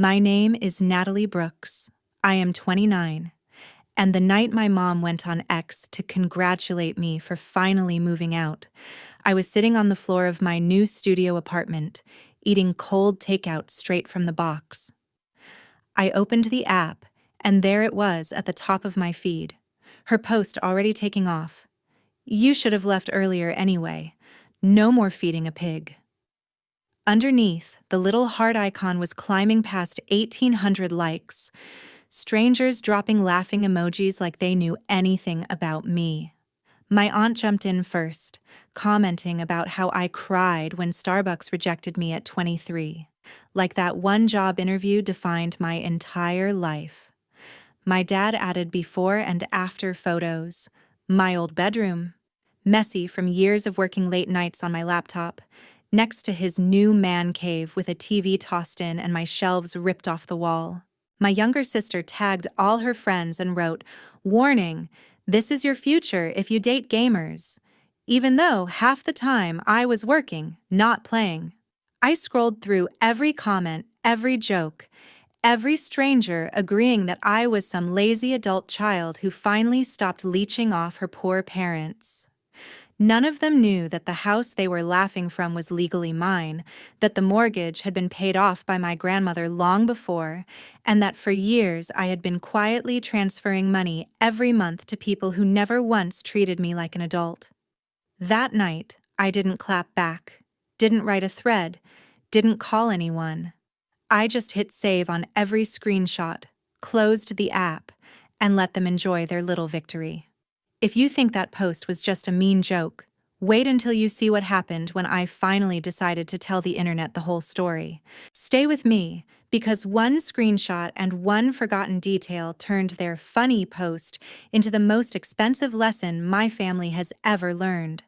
My name is Natalie Brooks. I am 29, and the night my mom went on X to congratulate me for finally moving out, I was sitting on the floor of my new studio apartment, eating cold takeout straight from the box. I opened the app, and there it was at the top of my feed. Her post already taking off. You should have left earlier anyway. No more feeding a pig. Underneath, the little heart icon was climbing past 1,800 likes. Strangers dropping laughing emojis like they knew anything about me. My aunt jumped in first, commenting about how I cried when Starbucks rejected me at 23. Like that one job interview defined my entire life. My dad added before and after photos. My old bedroom, messy from years of working late nights on my laptop, next to his new man cave with a TV tossed in and my shelves ripped off the wall. My younger sister tagged all her friends and wrote, "Warning, this is your future if you date gamers," even though half the time I was working, not playing. I scrolled through every comment, every joke, every stranger agreeing that I was some lazy adult child who finally stopped leeching off her poor parents. None of them knew that the house they were laughing from was legally mine, that the mortgage had been paid off by my grandmother long before, and that for years I had been quietly transferring money every month to people who never once treated me like an adult. That night, I didn't clap back, didn't write a thread, didn't call anyone. I just hit save on every screenshot, closed the app, and let them enjoy their little victory. If you think that post was just a mean joke, wait until you see what happened when I finally decided to tell the internet the whole story. Stay with me, because one screenshot and one forgotten detail turned their funny post into the most expensive lesson my family has ever learned.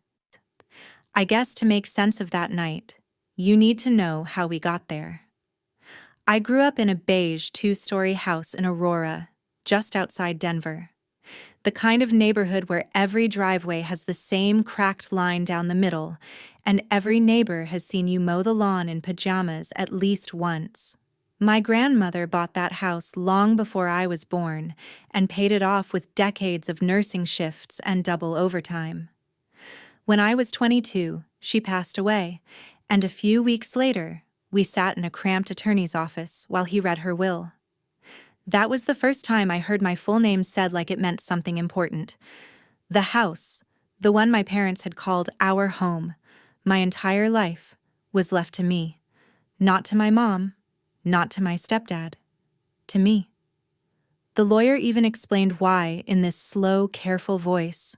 I guess to make sense of that night, you need to know how we got there. I grew up in a beige 2-story house in Aurora, just outside Denver. The kind of neighborhood where every driveway has the same cracked line down the middle, and every neighbor has seen you mow the lawn in pajamas at least once. My grandmother bought that house long before I was born and paid it off with decades of nursing shifts and double overtime. When I was 22, she passed away, and a few weeks later, we sat in a cramped attorney's office while he read her will. That was the first time I heard my full name said like it meant something important. The house, the one my parents had called our home, my entire life, was left to me. Not to my mom, not to my stepdad, to me. The lawyer even explained why in this slow, careful voice.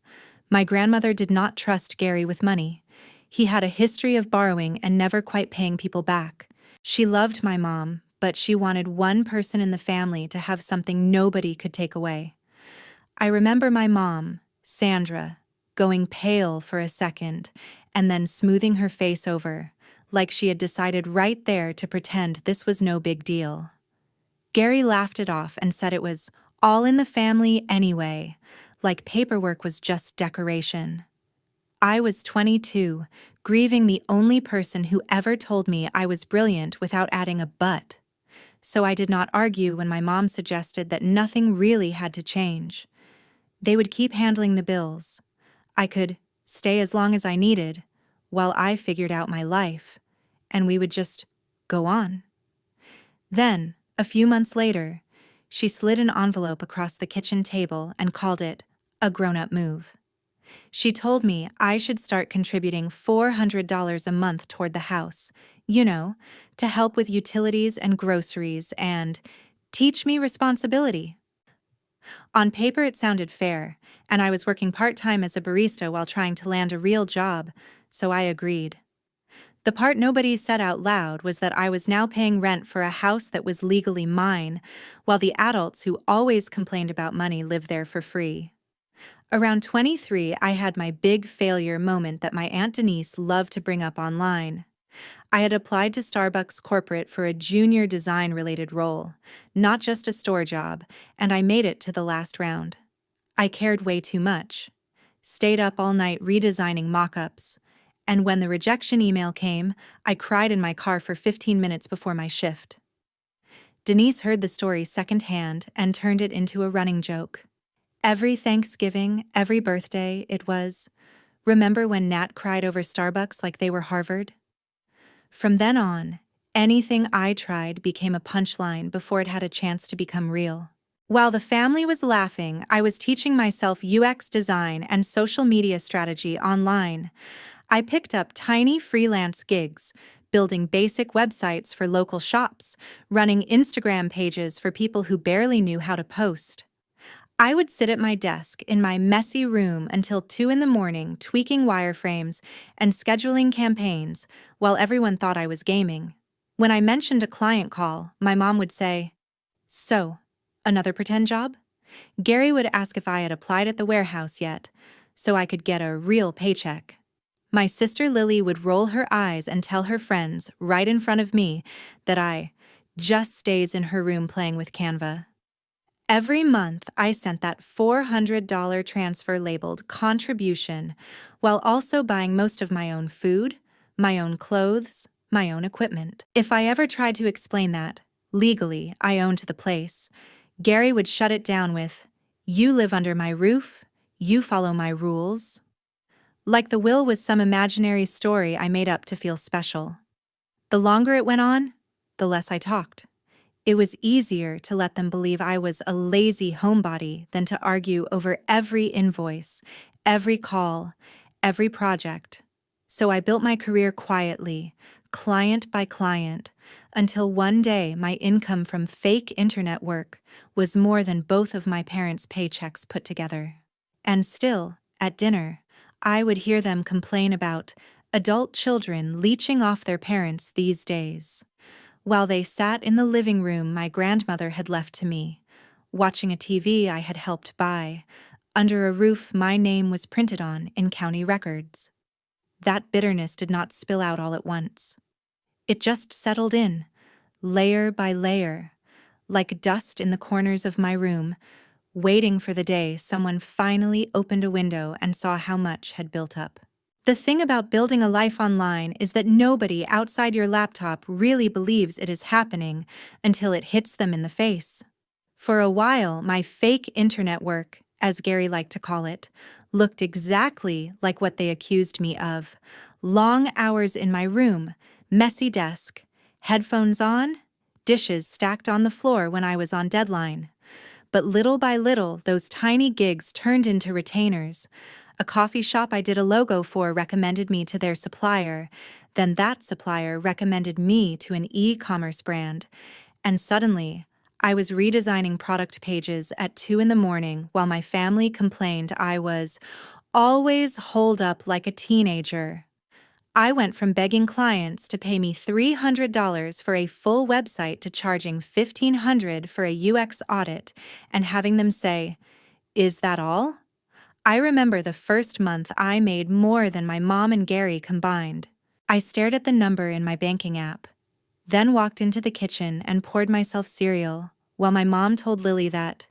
My grandmother did not trust Gary with money. He had a history of borrowing and never quite paying people back. She loved my mom, but she wanted one person in the family to have something nobody could take away. I remember my mom, Sandra, going pale for a second and then smoothing her face over, like she had decided right there to pretend this was no big deal. Gary laughed it off and said it was all in the family anyway, like paperwork was just decoration. I was 22, grieving the only person who ever told me I was brilliant without adding a but. So I did not argue when my mom suggested that nothing really had to change. They would keep handling the bills. I could stay as long as I needed, while I figured out my life, and we would just go on. Then, a few months later, she slid an envelope across the kitchen table and called it a grown-up move. She told me I should start contributing $400 a month toward the house, to help with utilities and groceries and teach me responsibility. On paper it sounded fair, and I was working part-time as a barista while trying to land a real job, so I agreed. The part nobody said out loud was that I was now paying rent for a house that was legally mine, while the adults who always complained about money lived there for free. Around 23, I had my big failure moment that my Aunt Denise loved to bring up online. I had applied to Starbucks corporate for a junior design-related role, not just a store job, and I made it to the last round. I cared way too much. Stayed up all night redesigning mock-ups, and when the rejection email came, I cried in my car for 15 minutes before my shift. Denise heard the story secondhand and turned it into a running joke. Every Thanksgiving, every birthday, it was, "Remember when Nat cried over Starbucks like they were Harvard?" From then on, anything I tried became a punchline before it had a chance to become real. While the family was laughing, I was teaching myself UX design and social media strategy online. I picked up tiny freelance gigs, building basic websites for local shops, running Instagram pages for people who barely knew how to post. I would sit at my desk in my messy room until 2 in the morning, tweaking wireframes and scheduling campaigns while everyone thought I was gaming. When I mentioned a client call, my mom would say, "So, another pretend job?" Gary would ask if I had applied at the warehouse yet, so I could get a real paycheck. My sister Lily would roll her eyes and tell her friends, right in front of me, that I just stays in her room playing with Canva. Every month, I sent that $400 transfer labeled contribution, while also buying most of my own food, my own clothes, my own equipment. If I ever tried to explain that, legally, I owned the place, Gary would shut it down with, "You live under my roof, you follow my rules." Like the will was some imaginary story I made up to feel special. The longer it went on, the less I talked. It was easier to let them believe I was a lazy homebody than to argue over every invoice, every call, every project. So I built my career quietly, client by client, until one day my income from fake internet work was more than both of my parents' paychecks put together. And still, at dinner, I would hear them complain about adult children leeching off their parents these days, while they sat in the living room my grandmother had left to me, watching a TV I had helped buy, under a roof my name was printed on in county records. That bitterness did not spill out all at once. It just settled in, layer by layer, like dust in the corners of my room, waiting for the day someone finally opened a window and saw how much had built up. The thing about building a life online is that nobody outside your laptop really believes it is happening until it hits them in the face. For a while, my fake internet work, as Gary liked to call it, looked exactly like what they accused me of. Long hours in my room, messy desk, headphones on, dishes stacked on the floor when I was on deadline. But little by little, those tiny gigs turned into retainers. A coffee shop I did a logo for recommended me to their supplier. Then that supplier recommended me to an e-commerce brand. And suddenly, I was redesigning product pages at 2 in the morning while my family complained I was always holed up like a teenager. I went from begging clients to pay me $300 for a full website to charging $1,500 for a UX audit and having them say, "Is that all?" I remember the first month I made more than my mom and Gary combined. I stared at the number in my banking app, then walked into the kitchen and poured myself cereal, while my mom told Lily that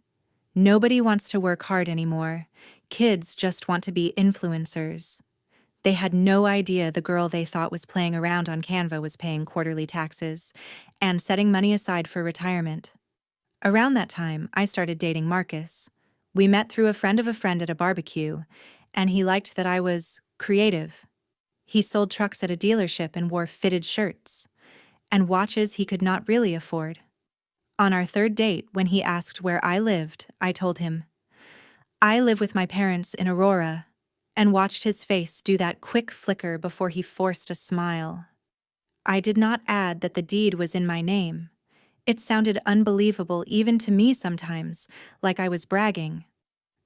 nobody wants to work hard anymore. Kids just want to be influencers. They had no idea the girl they thought was playing around on Canva was paying quarterly taxes and setting money aside for retirement. Around that time, I started dating Marcus. We met through a friend of a friend at a barbecue, and he liked that I was creative. He sold trucks at a dealership and wore fitted shirts, and watches he could not really afford. On our third date, when he asked where I lived, I told him, "I live with my parents in Aurora," and watched his face do that quick flicker before he forced a smile. I did not add that the deed was in my name. It sounded unbelievable even to me sometimes, like I was bragging.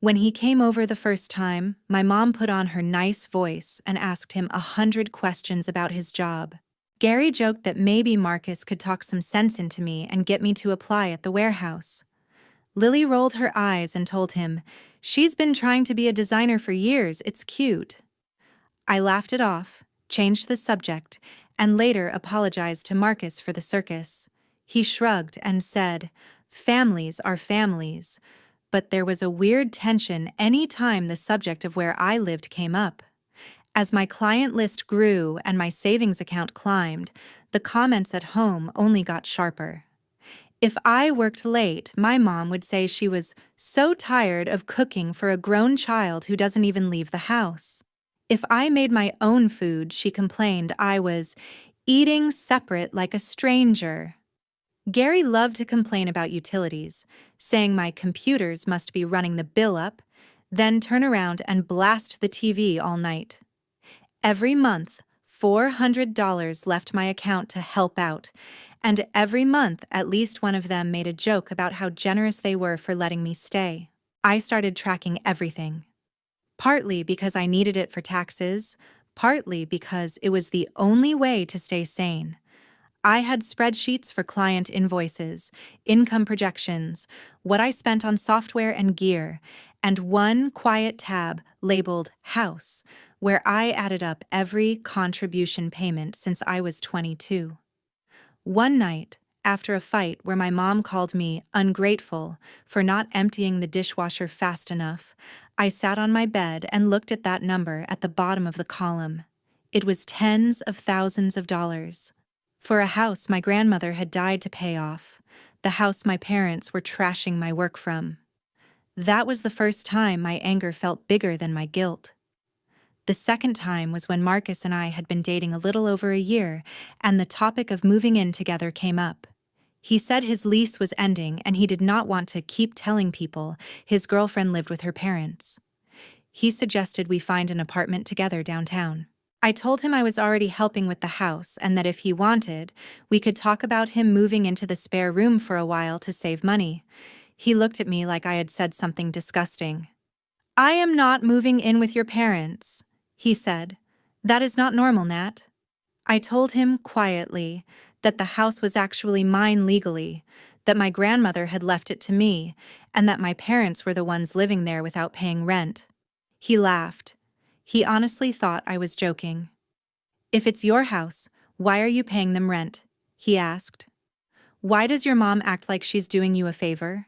When he came over the first time, my mom put on her nice voice and asked him 100 questions about his job. Gary joked that maybe Marcus could talk some sense into me and get me to apply at the warehouse. Lily rolled her eyes and told him, "She's been trying to be a designer for years, it's cute." I laughed it off, changed the subject, and later apologized to Marcus for the circus. He shrugged and said, "Families are families," but there was a weird tension any time the subject of where I lived came up. As my client list grew and my savings account climbed, the comments at home only got sharper. If I worked late, my mom would say she was so tired of cooking for a grown child who doesn't even leave the house. If I made my own food, she complained I was eating separate like a stranger. Gary loved to complain about utilities, saying my computers must be running the bill up, then turn around and blast the TV all night. Every month, $400 left my account to help out, and every month at least one of them made a joke about how generous they were for letting me stay. I started tracking everything, partly because I needed it for taxes, partly because it was the only way to stay sane. I had spreadsheets for client invoices, income projections, what I spent on software and gear, and one quiet tab labeled House, where I added up every contribution payment since I was 22. One night, after a fight where my mom called me ungrateful for not emptying the dishwasher fast enough, I sat on my bed and looked at that number at the bottom of the column. It was tens of thousands of dollars. For a house my grandmother had died to pay off, the house my parents were trashing my work from. That was the first time my anger felt bigger than my guilt. The second time was when Marcus and I had been dating a little over a year, and the topic of moving in together came up. He said his lease was ending and he did not want to keep telling people his girlfriend lived with her parents. He suggested we find an apartment together downtown. I told him I was already helping with the house and that if he wanted, we could talk about him moving into the spare room for a while to save money. He looked at me like I had said something disgusting. "I am not moving in with your parents," he said. "That is not normal, Nat." I told him quietly that the house was actually mine legally, that my grandmother had left it to me, and that my parents were the ones living there without paying rent. He laughed. He honestly thought I was joking. "If it's your house, why are you paying them rent?" he asked. "Why does your mom act like she's doing you a favor?"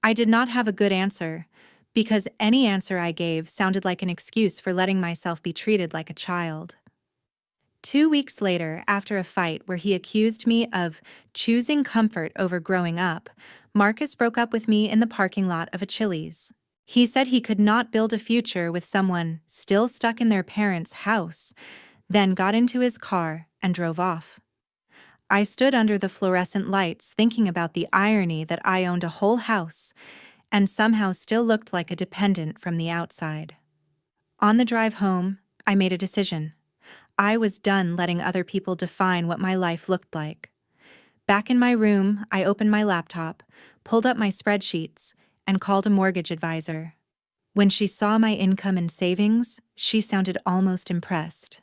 I did not have a good answer, because any answer I gave sounded like an excuse for letting myself be treated like a child. 2 weeks later, after a fight where he accused me of choosing comfort over growing up, Marcus broke up with me in the parking lot of a Chili's. He said he could not build a future with someone still stuck in their parents' house, then got into his car and drove off. I stood under the fluorescent lights thinking about the irony that I owned a whole house and somehow still looked like a dependent from the outside. On the drive home, I made a decision. I was done letting other people define what my life looked like. Back in my room, I opened my laptop, pulled up my spreadsheets, and called a mortgage advisor. When she saw my income and savings, she sounded almost impressed.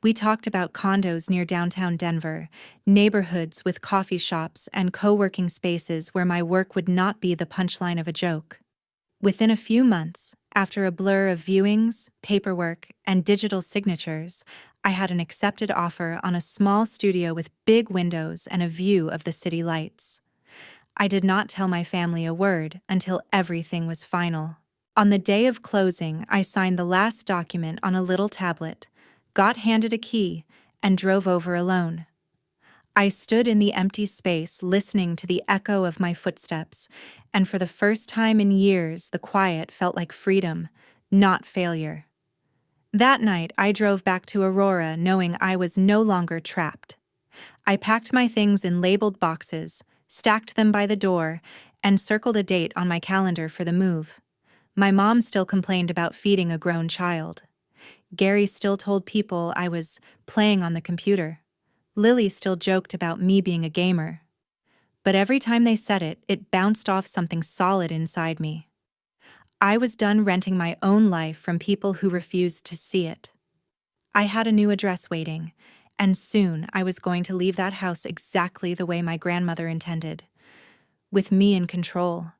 We talked about condos near downtown Denver, neighborhoods with coffee shops and co-working spaces where my work would not be the punchline of a joke. Within a few months, after a blur of viewings, paperwork, and digital signatures, I had an accepted offer on a small studio with big windows and a view of the city lights. I did not tell my family a word until everything was final. On the day of closing, I signed the last document on a little tablet, got handed a key, and drove over alone. I stood in the empty space listening to the echo of my footsteps, and for the first time in years the quiet felt like freedom, not failure. That night I drove back to Aurora knowing I was no longer trapped. I packed my things in labeled boxes, stacked them by the door, and circled a date on my calendar for the move. My mom still complained about feeding a grown child. Gary still told people I was playing on the computer. Lily still joked about me being a gamer. But every time they said it, it bounced off something solid inside me. I was done renting my own life from people who refused to see it. I had a new address waiting, and soon I was going to leave that house exactly the way my grandmother intended, with me in control,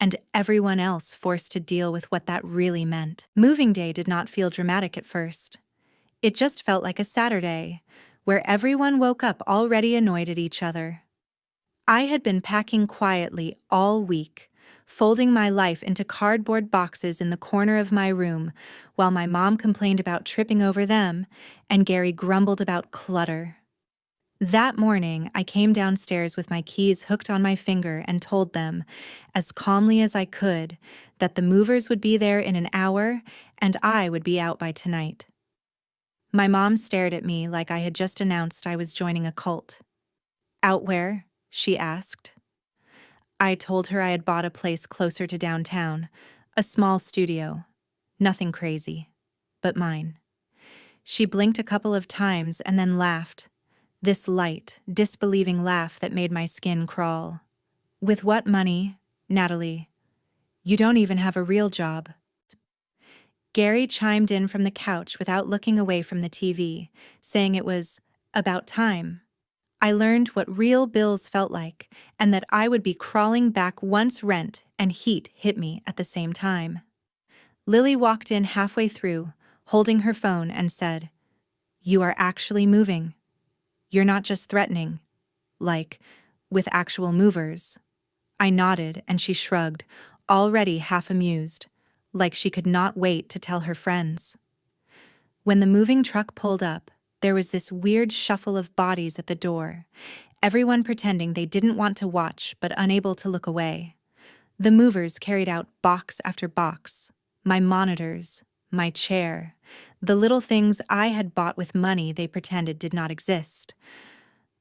and everyone else forced to deal with what that really meant. Moving day did not feel dramatic at first. It just felt like a Saturday, where everyone woke up already annoyed at each other. I had been packing quietly all week, folding my life into cardboard boxes in the corner of my room, while my mom complained about tripping over them and Gary grumbled about clutter. That morning, I came downstairs with my keys hooked on my finger and told them, as calmly as I could, that the movers would be there in an hour and I would be out by tonight. My mom stared at me like I had just announced I was joining a cult. "Out where?" she asked. I told her I had bought a place closer to downtown, a small studio. Nothing crazy, but mine. She blinked a couple of times and then laughed. This light, disbelieving laugh that made my skin crawl. "With what money, Natalie? You don't even have a real job." Gary chimed in from the couch without looking away from the TV, saying it was about time. I learned what real bills felt like, and that I would be crawling back once rent and heat hit me at the same time. Lily walked in halfway through, holding her phone, and said, "You are actually moving. You're not just threatening, like, with actual movers." I nodded and she shrugged, already half amused, like she could not wait to tell her friends. When the moving truck pulled up, there was this weird shuffle of bodies at the door, everyone pretending they didn't want to watch but unable to look away. The movers carried out box after box, my monitors, my chair, the little things I had bought with money they pretended did not exist.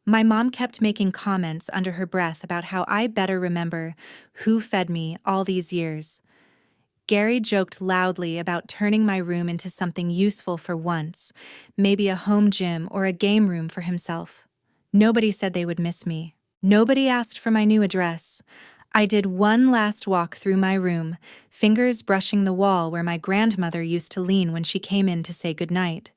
My mom kept making comments under her breath about how I better remember who fed me all these years. Gary joked loudly about turning my room into something useful for once, maybe a home gym or a game room for himself. Nobody said they would miss me. Nobody asked for my new address. I did one last walk through my room, fingers brushing the wall where my grandmother used to lean when she came in to say goodnight,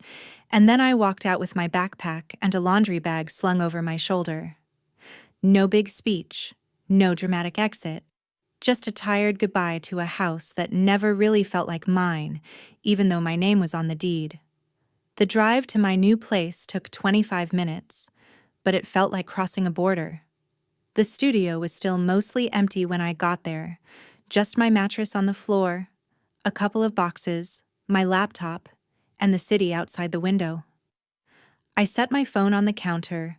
and then I walked out with my backpack and a laundry bag slung over my shoulder. No big speech, no dramatic exit, just a tired goodbye to a house that never really felt like mine, even though my name was on the deed. The drive to my new place took 25 minutes, but it felt like crossing a border. The studio was still mostly empty when I got there, just my mattress on the floor, a couple of boxes, my laptop, and the city outside the window. I set my phone on the counter,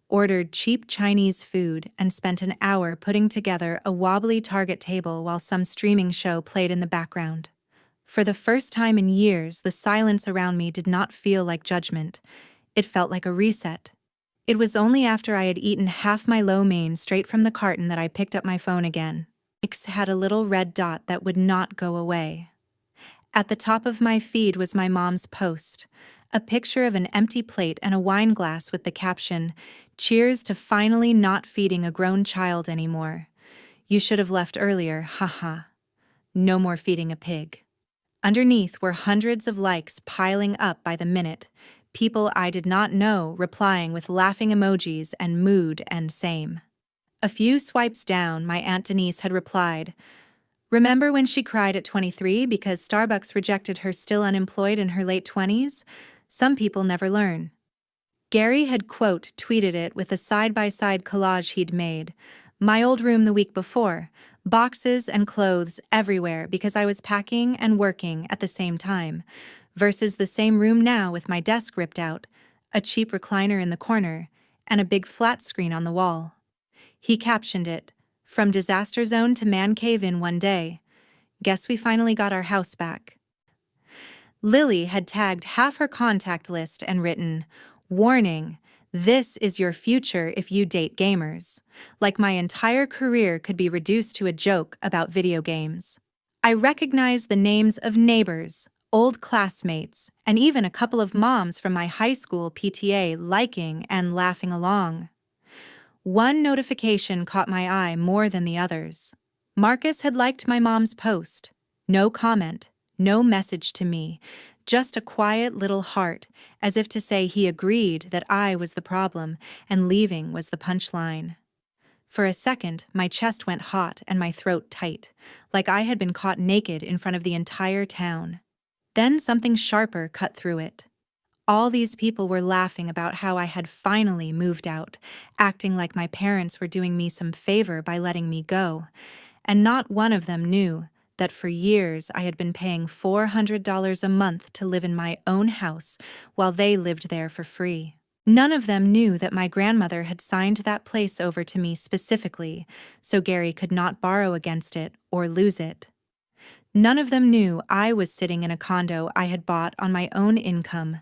ordered cheap Chinese food, and spent an hour putting together a wobbly Target table while some streaming show played in the background. For the first time in years, the silence around me did not feel like judgment. It felt like a reset. It was only after I had eaten half my lo mein straight from the carton that I picked up my phone again. It had a little red dot that would not go away. At the top of my feed was my mom's post, a picture of an empty plate and a wine glass with the caption, "Cheers to finally not feeding a grown child anymore. You should have left earlier, haha. No more feeding a pig." Underneath were hundreds of likes piling up by the minute, people I did not know replying with laughing emojis and mood and same. A few swipes down, my Aunt Denise had replied, "Remember when she cried at 23 because Starbucks rejected her still unemployed in her late 20s? Some people never learn." Gary had tweeted it with a side-by-side collage he'd made. My old room the week before, boxes and clothes everywhere because I was packing and working at the same time, versus the same room now with my desk ripped out, a cheap recliner in the corner, and a big flat screen on the wall. He captioned it, "From disaster zone to man cave in one day. Guess we finally got our house back." Lily had tagged half her contact list and written, "Warning, this is your future if you date gamers," like my entire career could be reduced to a joke about video games. I recognized the names of neighbors, old classmates, and even a couple of moms from my high school PTA liking and laughing along. One notification caught my eye more than the others. Marcus had liked my mom's post. No comment, no message to me, just a quiet little heart, as if to say he agreed that I was the problem and leaving was the punchline. For a second, my chest went hot and my throat tight, like I had been caught naked in front of the entire town. Then something sharper cut through it. All these people were laughing about how I had finally moved out, acting like my parents were doing me some favor by letting me go, and not one of them knew that for years I had been paying $400 a month to live in my own house while they lived there for free. None of them knew that my grandmother had signed that place over to me specifically, so Gary could not borrow against it or lose it. None of them knew I was sitting in a condo I had bought on my own income,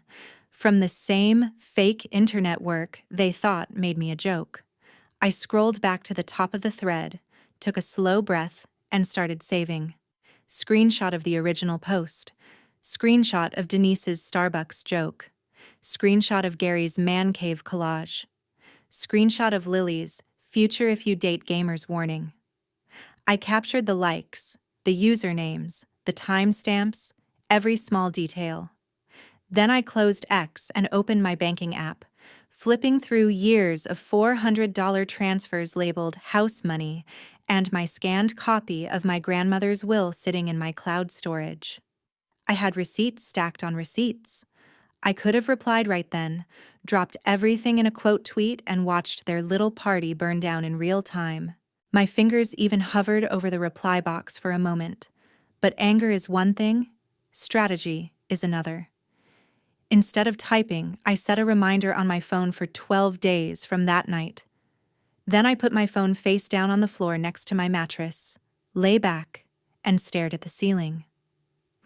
from the same fake internet work they thought made me a joke. I scrolled back to the top of the thread, took a slow breath, and started saving. Screenshot of the original post. Screenshot of Denise's Starbucks joke. Screenshot of Gary's man cave collage. Screenshot of Lily's future if you date gamers warning. I captured the likes, the usernames, the timestamps, every small detail. Then I closed X and opened my banking app, flipping through years of $400 transfers labeled house money and my scanned copy of my grandmother's will sitting in my cloud storage. I had receipts stacked on receipts. I could have replied right then, dropped everything in a quote tweet, and watched their little party burn down in real time. My fingers even hovered over the reply box for a moment. But anger is one thing, strategy is another. Instead of typing, I set a reminder on my phone for 12 days from that night. Then I put my phone face down on the floor next to my mattress, lay back, and stared at the ceiling.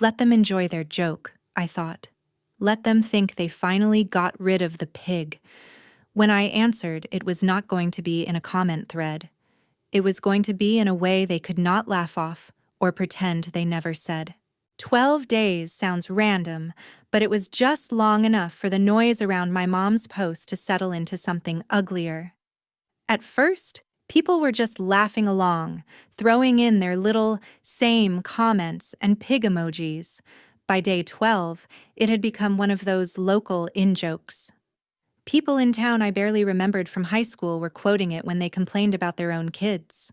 Let them enjoy their joke, I thought. Let them think they finally got rid of the pig. When I answered, it was not going to be in a comment thread. It was going to be in a way they could not laugh off or pretend they never said. 12 days sounds random, but it was just long enough for the noise around my mom's post to settle into something uglier. At first, people were just laughing along, throwing in their little same comments and pig emojis. By day 12, it had become one of those local in-jokes. People in town I barely remembered from high school were quoting it when they complained about their own kids.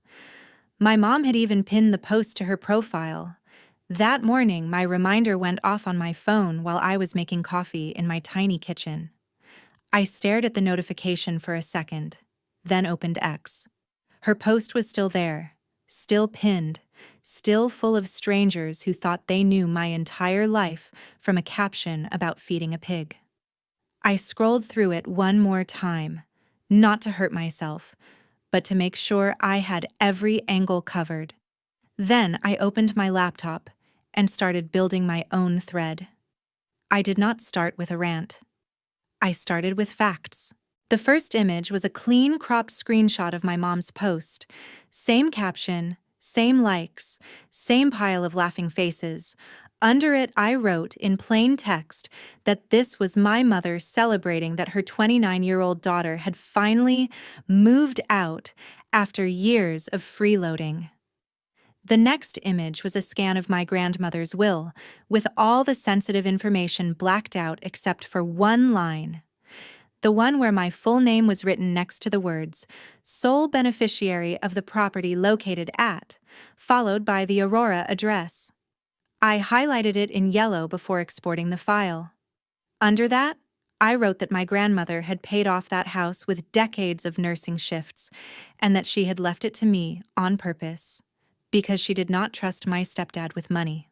My mom had even pinned the post to her profile. That morning, my reminder went off on my phone while I was making coffee in my tiny kitchen. I stared at the notification for a second, then opened X. Her post was still there, still pinned, still full of strangers who thought they knew my entire life from a caption about feeding a pig. I scrolled through it one more time, not to hurt myself, but to make sure I had every angle covered. Then I opened my laptop and started building my own thread. I did not start with a rant. I started with facts. The first image was a clean cropped screenshot of my mom's post. Same caption, same likes, same pile of laughing faces. Under it, I wrote in plain text that this was my mother celebrating that her 29-year-old daughter had finally moved out after years of freeloading. The next image was a scan of my grandmother's will, with all the sensitive information blacked out except for one line. The one where my full name was written next to the words, sole beneficiary of the property located at, followed by the Aurora address. I highlighted it in yellow before exporting the file. Under that, I wrote that my grandmother had paid off that house with decades of nursing shifts, and that she had left it to me on purpose, because she did not trust my stepdad with money.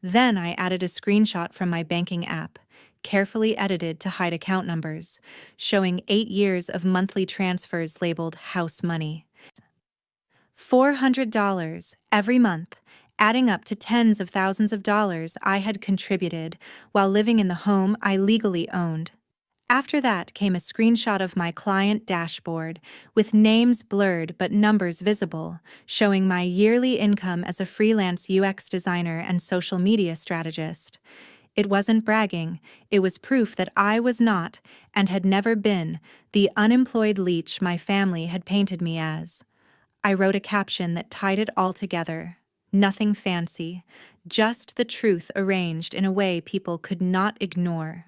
Then I added a screenshot from my banking app, carefully edited to hide account numbers, showing 8 years of monthly transfers labeled house money. $400 every month, adding up to tens of thousands of dollars I had contributed while living in the home I legally owned. After that came a screenshot of my client dashboard, with names blurred but numbers visible, showing my yearly income as a freelance UX designer and social media strategist. It wasn't bragging, it was proof that I was not, and had never been, the unemployed leech my family had painted me as. I wrote a caption that tied it all together. Nothing fancy, just the truth arranged in a way people could not ignore.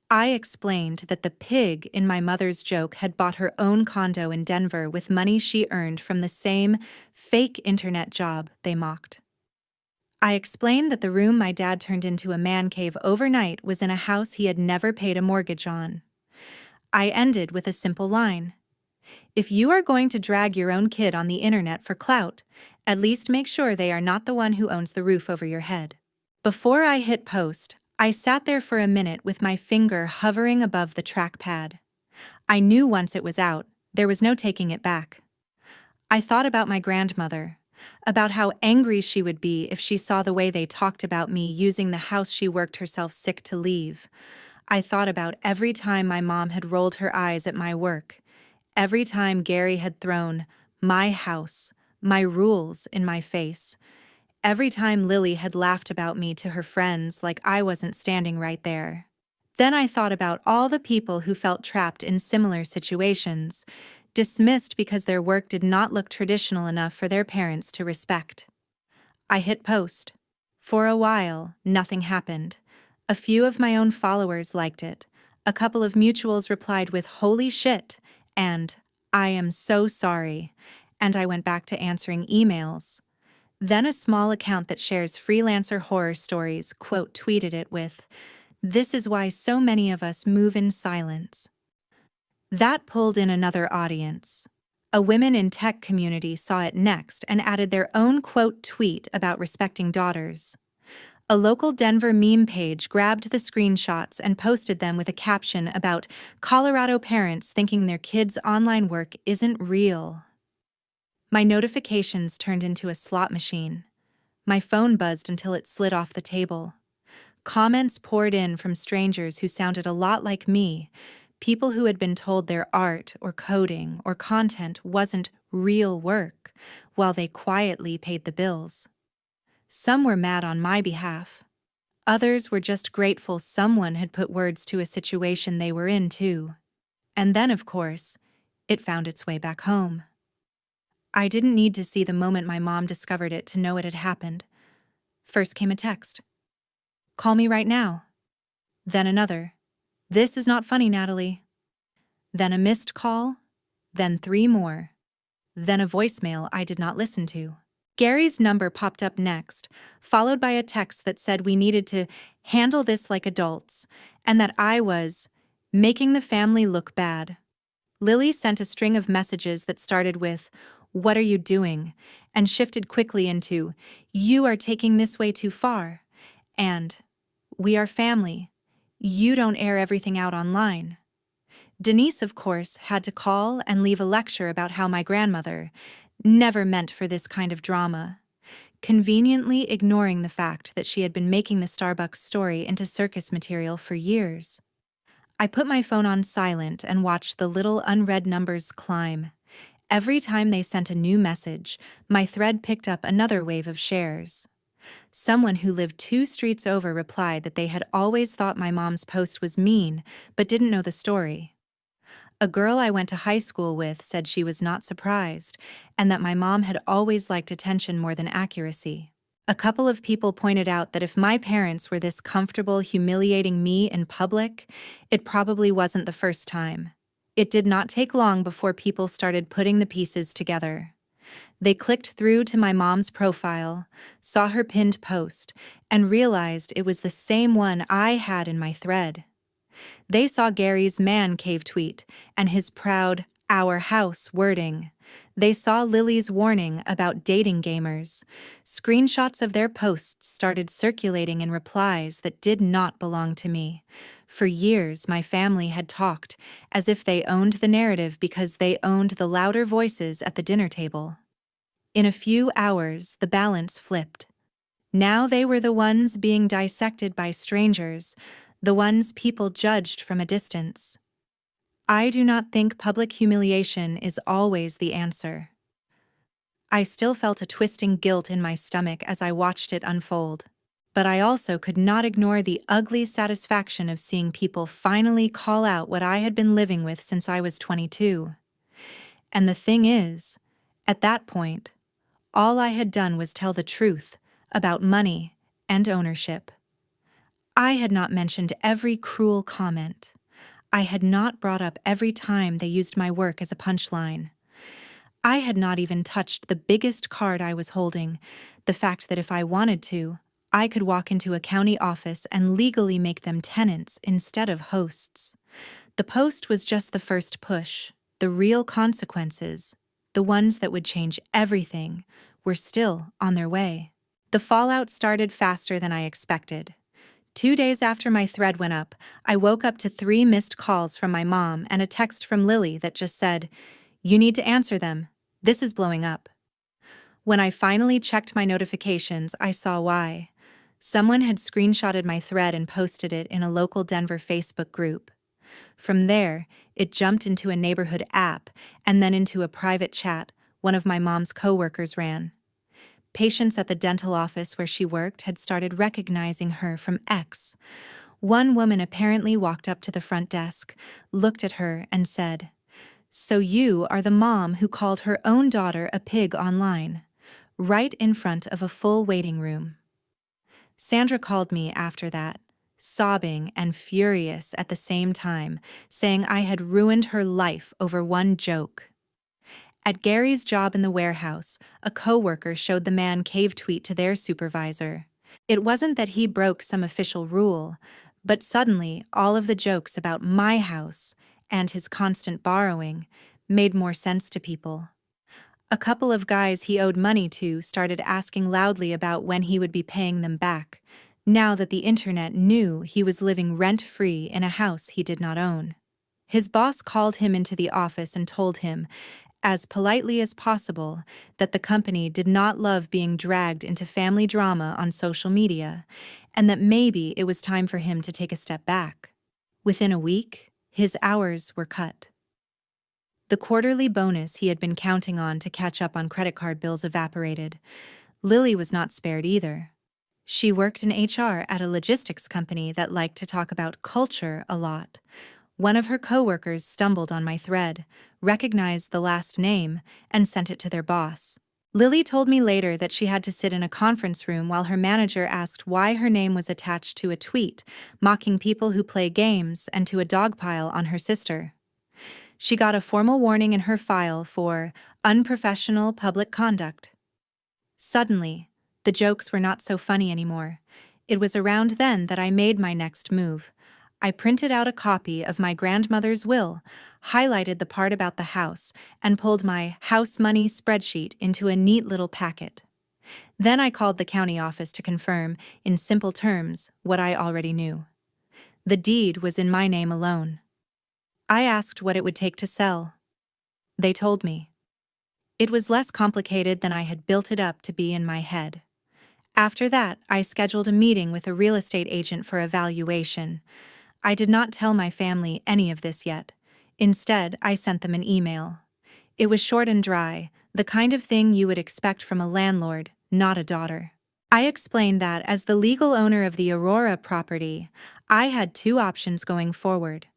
I explained that the pig in my mother's joke had bought her own condo in Denver with money she earned from the same fake internet job they mocked. I explained that the room my dad turned into a man cave overnight was in a house he had never paid a mortgage on. I ended with a simple line. If you are going to drag your own kid on the internet for clout, at least make sure they are not the one who owns the roof over your head. Before I hit post, I sat there for a minute with my finger hovering above the trackpad. I knew once it was out, there was no taking it back. I thought about my grandmother, about how angry she would be if she saw the way they talked about me using the house she worked herself sick to leave. I thought about every time my mom had rolled her eyes at my work, every time Gary had thrown my house, my rules in my face, every time Lily had laughed about me to her friends like I wasn't standing right there. Then I thought about all the people who felt trapped in similar situations, dismissed because their work did not look traditional enough for their parents to respect. I hit post. For a while, nothing happened. A few of my own followers liked it. A couple of mutuals replied with "holy shit" and "I am so sorry," and I went back to answering emails. Then a small account that shares freelancer horror stories tweeted it with, "This is why so many of us move in silence." That pulled in another audience. A women in tech community saw it next and added their own tweet about respecting daughters. A local Denver meme page grabbed the screenshots and posted them with a caption about Colorado parents thinking their kids' online work isn't real. My notifications turned into a slot machine. My phone buzzed until it slid off the table. Comments poured in from strangers who sounded a lot like me, people who had been told their art or coding or content wasn't real work, while they quietly paid the bills. Some were mad on my behalf. Others were just grateful someone had put words to a situation they were in, too. And then, of course, it found its way back home. I didn't need to see the moment my mom discovered it to know it had happened. First came a text. "Call me right now." Then another. "This is not funny, Natalie." Then a missed call. Then 3 more. Then a voicemail I did not listen to. Gary's number popped up next, followed by a text that said we needed to handle this like adults, and that I was making the family look bad. Lily sent a string of messages that started with, "What are you doing?" and shifted quickly into, "You are taking this way too far," and "We are family. You don't air everything out online." Denise, of course, had to call and leave a lecture about how my grandmother, never meant for this kind of drama, conveniently ignoring the fact that she had been making the Starbucks story into circus material for years. I put my phone on silent and watched the little unread numbers climb. Every time they sent a new message, my thread picked up another wave of shares. Someone who lived 2 streets over replied that they had always thought my mom's post was mean, but didn't know the story. A girl I went to high school with said she was not surprised, and that my mom had always liked attention more than accuracy. A couple of people pointed out that if my parents were this comfortable humiliating me in public, it probably wasn't the first time. It did not take long before people started putting the pieces together. They clicked through to my mom's profile, saw her pinned post, and realized it was the same one I had in my thread. They saw Gary's man cave tweet and his proud "our house" wording. They saw Lily's warning about dating gamers. Screenshots of their posts started circulating in replies that did not belong to me. For years, my family had talked as if they owned the narrative because they owned the louder voices at the dinner table. In a few hours, the balance flipped. Now they were the ones being dissected by strangers, the ones people judged from a distance. I do not think public humiliation is always the answer. I still felt a twisting guilt in my stomach as I watched it unfold, but I also could not ignore the ugly satisfaction of seeing people finally call out what I had been living with since I was 22. And the thing is, at that point, all I had done was tell the truth about money and ownership. I had not mentioned every cruel comment. I had not brought up every time they used my work as a punchline. I had not even touched the biggest card I was holding, the fact that if I wanted to, I could walk into a county office and legally make them tenants instead of hosts. The post was just the first push. The real consequences, the ones that would change everything, were still on their way. The fallout started faster than I expected. 2 days after my thread went up, I woke up to 3 missed calls from my mom and a text from Lily that just said, "You need to answer them. This is blowing up." When I finally checked my notifications, I saw why. Someone had screenshotted my thread and posted it in a local Denver Facebook group. From there, it jumped into a neighborhood app and then into a private chat one of my mom's coworkers ran. Patients at the dental office where she worked had started recognizing her from X. One woman apparently walked up to the front desk, looked at her, and said, "So you are the mom who called her own daughter a pig online," right in front of a full waiting room. Sandra called me after that, sobbing and furious at the same time, saying I had ruined her life over one joke. At Gary's job in the warehouse, a coworker showed the man cave tweet to their supervisor. It wasn't that he broke some official rule, but suddenly all of the jokes about my house and his constant borrowing made more sense to people. A couple of guys he owed money to started asking loudly about when he would be paying them back, now that the internet knew he was living rent-free in a house he did not own. His boss called him into the office and told him, as politely as possible, that the company did not love being dragged into family drama on social media, and that maybe it was time for him to take a step back. Within a week, his hours were cut. The quarterly bonus he had been counting on to catch up on credit card bills evaporated. Lily was not spared either. She worked in HR at a logistics company that liked to talk about culture a lot. One of her coworkers stumbled on my thread, recognized the last name, and sent it to their boss. Lily told me later that she had to sit in a conference room while her manager asked why her name was attached to a tweet, mocking people who play games, and to a dog pile on her sister. She got a formal warning in her file for unprofessional public conduct. Suddenly, the jokes were not so funny anymore. It was around then that I made my next move. I printed out a copy of my grandmother's will, highlighted the part about the house, and pulled my house money spreadsheet into a neat little packet. Then I called the county office to confirm, in simple terms, what I already knew. The deed was in my name alone. I asked what it would take to sell. They told me. It was less complicated than I had built it up to be in my head. After that, I scheduled a meeting with a real estate agent for evaluation. I did not tell my family any of this yet. Instead, I sent them an email. It was short and dry, the kind of thing you would expect from a landlord, not a daughter. I explained that as the legal owner of the Aurora property, I had 2 options going forward.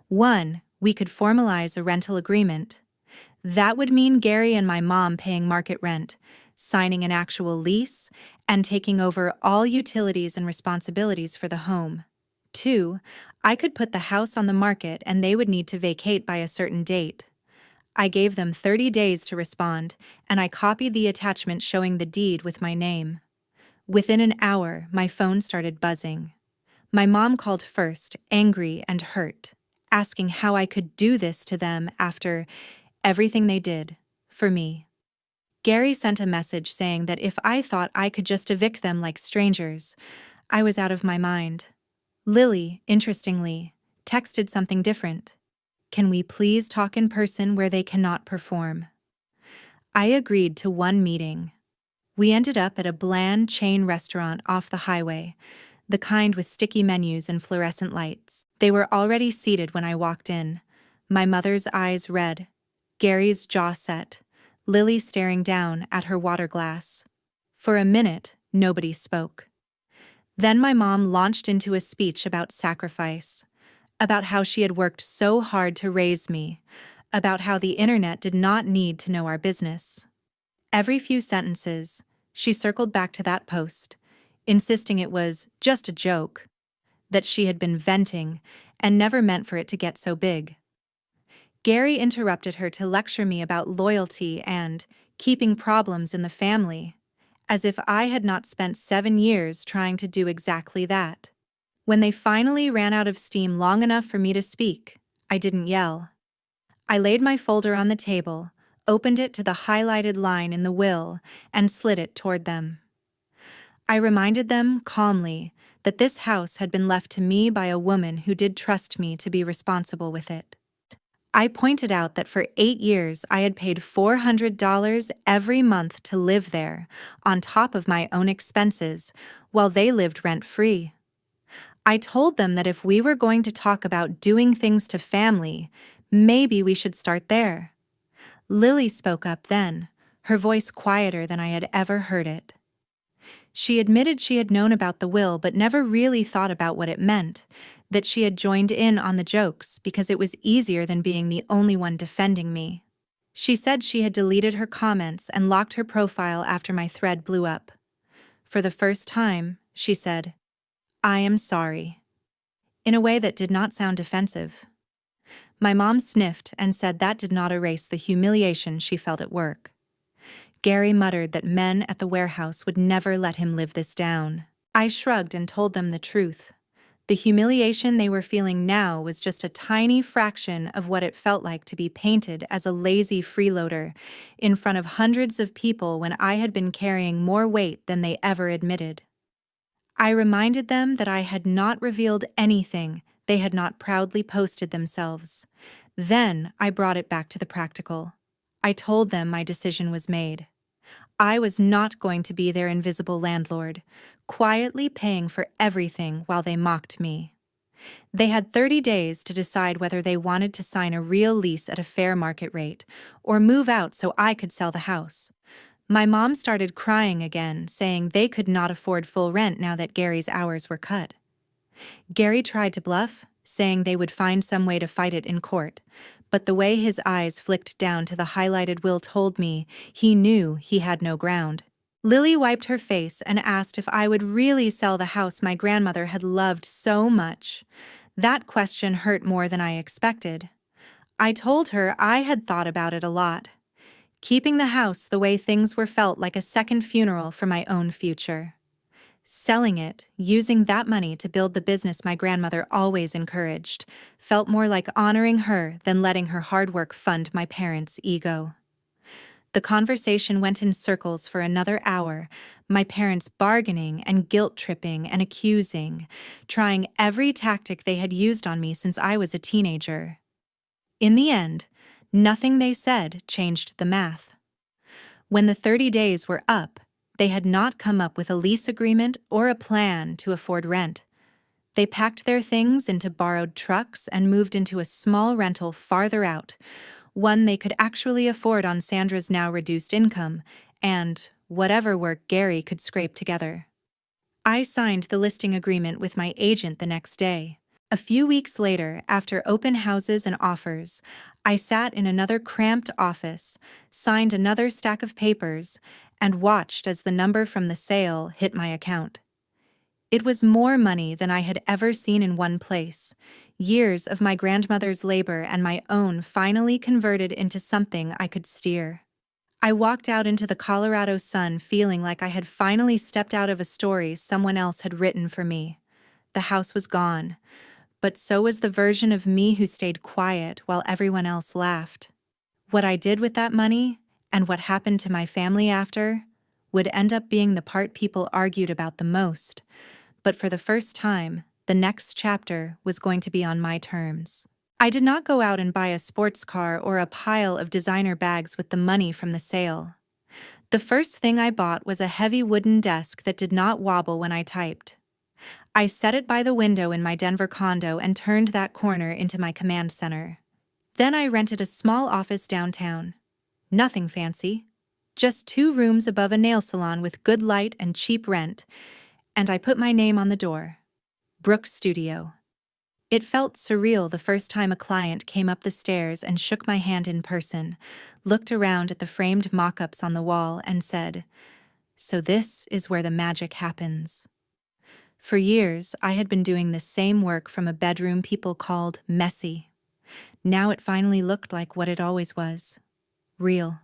1, we could formalize a rental agreement. That would mean Gary and my mom paying market rent, signing an actual lease, and taking over all utilities and responsibilities for the home. 2, I could put the house on the market and they would need to vacate by a certain date. I gave them 30 days to respond, and I copied the attachment showing the deed with my name. Within an hour, my phone started buzzing. My mom called first, angry and hurt, asking how I could do this to them after everything they did for me. Gary sent a message saying that if I thought I could just evict them like strangers, I was out of my mind. Lily, interestingly, texted something different. "Can we please talk in person where they cannot perform?" I agreed to one meeting. We ended up at a bland chain restaurant off the highway, the kind with sticky menus and fluorescent lights. They were already seated when I walked in, my mother's eyes red, Gary's jaw set, Lily staring down at her water glass. For a minute, nobody spoke. Then my mom launched into a speech about sacrifice, about how she had worked so hard to raise me, about how the internet did not need to know our business. Every few sentences, she circled back to that post, insisting it was just a joke, that she had been venting and never meant for it to get so big. Gary interrupted her to lecture me about loyalty and keeping problems in the family, as if I had not spent 7 years trying to do exactly that. When they finally ran out of steam long enough for me to speak, I didn't yell. I laid my folder on the table, opened it to the highlighted line in the will, and slid it toward them. I reminded them, calmly, that this house had been left to me by a woman who did trust me to be responsible with it. I pointed out that for 8 years I had paid $400 every month to live there, on top of my own expenses, while they lived rent-free. I told them that if we were going to talk about doing things to family, maybe we should start there. Lily spoke up then, her voice quieter than I had ever heard it. She admitted she had known about the will but never really thought about what it meant, that she had joined in on the jokes because it was easier than being the only one defending me. She said she had deleted her comments and locked her profile after my thread blew up. For the first time, she said, "I am sorry," in a way that did not sound defensive. My mom sniffed and said that did not erase the humiliation she felt at work. Gary muttered that men at the warehouse would never let him live this down. I shrugged and told them the truth. The humiliation they were feeling now was just a tiny fraction of what it felt like to be painted as a lazy freeloader in front of hundreds of people when I had been carrying more weight than they ever admitted. I reminded them that I had not revealed anything they had not proudly posted themselves. Then I brought it back to the practical. I told them my decision was made. I was not going to be their invisible landlord, quietly paying for everything while they mocked me. They had 30 days to decide whether they wanted to sign a real lease at a fair market rate or move out so I could sell the house. My mom started crying again, saying they could not afford full rent now that Gary's hours were cut. Gary tried to bluff, saying they would find some way to fight it in court, but the way his eyes flicked down to the highlighted will told me he knew he had no ground. Lily wiped her face and asked if I would really sell the house my grandmother had loved so much. That question hurt more than I expected. I told her I had thought about it a lot. Keeping the house the way things were felt like a second funeral for my own future. Selling it, using that money to build the business my grandmother always encouraged, felt more like honoring her than letting her hard work fund my parents' ego. The conversation went in circles for another hour, my parents bargaining and guilt-tripping and accusing, trying every tactic they had used on me since I was a teenager. In the end, nothing they said changed the math. When the 30 days were up, they had not come up with a lease agreement or a plan to afford rent. They packed their things into borrowed trucks and moved into a small rental farther out, one they could actually afford on Sandra's now reduced income and whatever work Gary could scrape together. I signed the listing agreement with my agent the next day. A few weeks later, after open houses and offers, I sat in another cramped office, signed another stack of papers, and watched as the number from the sale hit my account. It was more money than I had ever seen in one place. Years of my grandmother's labor and my own finally converted into something I could steer. I walked out into the Colorado sun feeling like I had finally stepped out of a story someone else had written for me. The house was gone, but so was the version of me who stayed quiet while everyone else laughed. What I did with that money, and what happened to my family after, would end up being the part people argued about the most. But for the first time, the next chapter was going to be on my terms. I did not go out and buy a sports car or a pile of designer bags with the money from the sale. The first thing I bought was a heavy wooden desk that did not wobble when I typed. I set it by the window in my Denver condo and turned that corner into my command center. Then I rented a small office downtown. Nothing fancy. Just 2 rooms above a nail salon with good light and cheap rent, and I put my name on the door. Brooks Studio. It felt surreal the first time a client came up the stairs and shook my hand in person, looked around at the framed mock-ups on the wall, and said, "So this is where the magic happens." For years, I had been doing the same work from a bedroom people called messy. Now it finally looked like what it always was. Real.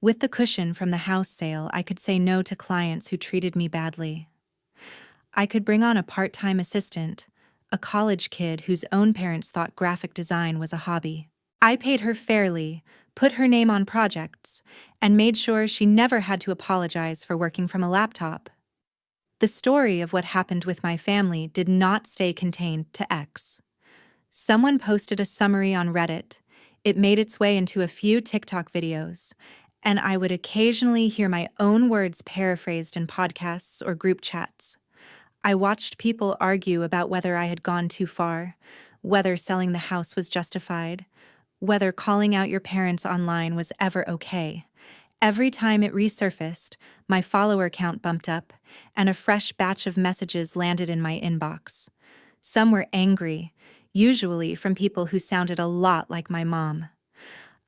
With the cushion from the house sale, I could say no to clients who treated me badly. I could bring on a part-time assistant, a college kid whose own parents thought graphic design was a hobby. I paid her fairly, put her name on projects, and made sure she never had to apologize for working from a laptop. The story of what happened with my family did not stay contained to X. Someone posted a summary on Reddit. It made its way into a few TikTok videos, and I would occasionally hear my own words paraphrased in podcasts or group chats. I watched people argue about whether I had gone too far, whether selling the house was justified, whether calling out your parents online was ever okay. Every time it resurfaced, my follower count bumped up, and a fresh batch of messages landed in my inbox. Some were angry, usually from people who sounded a lot like my mom.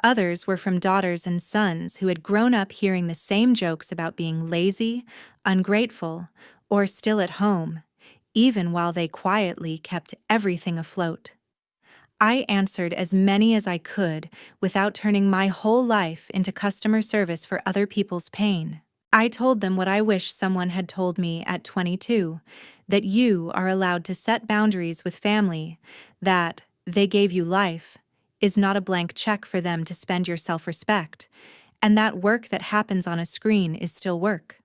Others were from daughters and sons who had grown up hearing the same jokes about being lazy, ungrateful, or still at home, even while they quietly kept everything afloat. I answered as many as I could without turning my whole life into customer service for other people's pain. I told them what I wish someone had told me at 22, that you are allowed to set boundaries with family, that they gave you life is not a blank check for them to spend your self-respect, and that work that happens on a screen is still work.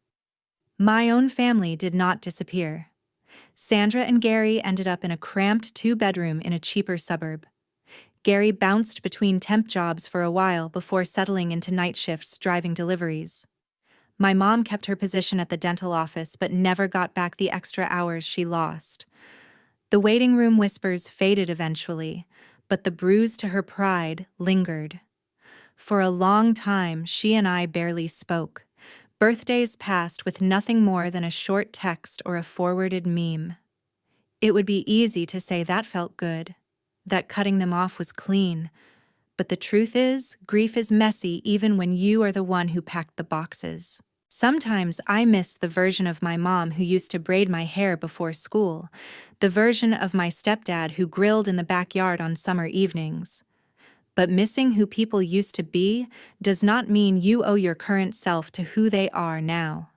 My own family did not disappear. Sandra and Gary ended up in a cramped 2-bedroom in a cheaper suburb. Gary bounced between temp jobs for a while before settling into night shifts driving deliveries. My mom kept her position at the dental office but never got back the extra hours she lost. The waiting room whispers faded eventually, but the bruise to her pride lingered. For a long time, she and I barely spoke. Birthdays passed with nothing more than a short text or a forwarded meme. It would be easy to say that felt good, that cutting them off was clean, but the truth is, grief is messy even when you are the one who packed the boxes. Sometimes I miss the version of my mom who used to braid my hair before school, the version of my stepdad who grilled in the backyard on summer evenings. But missing who people used to be does not mean you owe your current self to who they are now.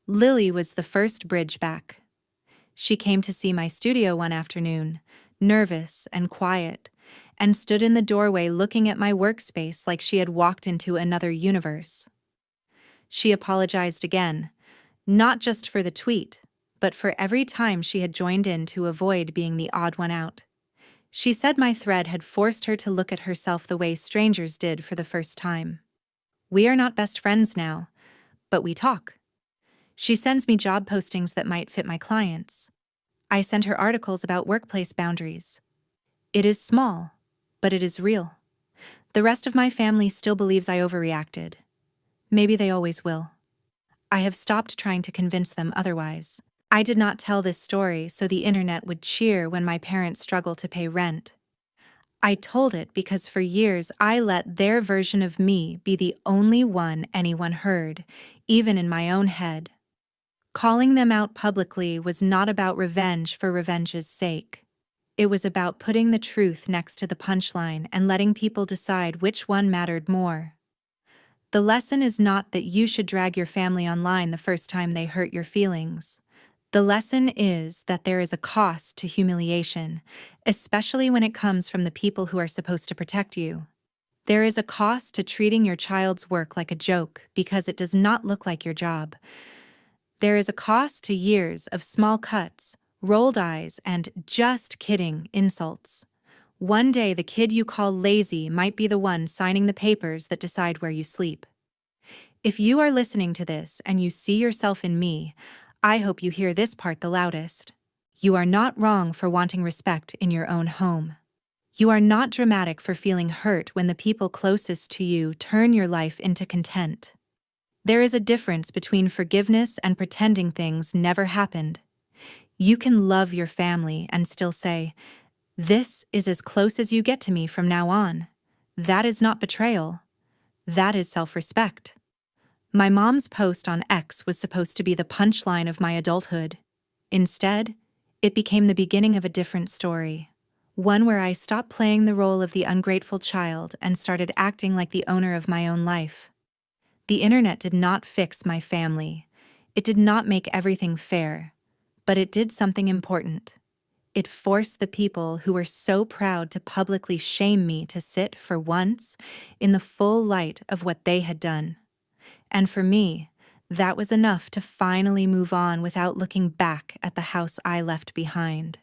Lily was the first bridge back. She came to see my studio one afternoon, nervous and quiet, and stood in the doorway looking at my workspace like she had walked into another universe. She apologized again, not just for the tweet, but for every time she had joined in to avoid being the odd one out. She said my thread had forced her to look at herself the way strangers did for the first time. We are not best friends now, but we talk. She sends me job postings that might fit my clients. I send her articles about workplace boundaries. It is small, but it is real. The rest of my family still believes I overreacted. Maybe they always will. I have stopped trying to convince them otherwise. I did not tell this story so the internet would cheer when my parents struggle to pay rent. I told it because for years I let their version of me be the only one anyone heard, even in my own head. Calling them out publicly was not about revenge for revenge's sake. It was about putting the truth next to the punchline and letting people decide which one mattered more. The lesson is not that you should drag your family online the first time they hurt your feelings. The lesson is that there is a cost to humiliation, especially when it comes from the people who are supposed to protect you. There is a cost to treating your child's work like a joke because it does not look like your job. There is a cost to years of small cuts, rolled eyes, and just kidding insults. One day the kid you call lazy might be the one signing the papers that decide where you sleep. If you are listening to this and you see yourself in me, I hope you hear this part the loudest. You are not wrong for wanting respect in your own home. You are not dramatic for feeling hurt when the people closest to you turn your life into content. There is a difference between forgiveness and pretending things never happened. You can love your family and still say, "This is as close as you get to me from now on." That is not betrayal. That is self-respect. My mom's post on X was supposed to be the punchline of my adulthood. Instead, it became the beginning of a different story. One where I stopped playing the role of the ungrateful child and started acting like the owner of my own life. The internet did not fix my family. It did not make everything fair, but it did something important. It forced the people who were so proud to publicly shame me to sit for once in the full light of what they had done. And for me, That was enough to finally move on without looking back at the house I left behind.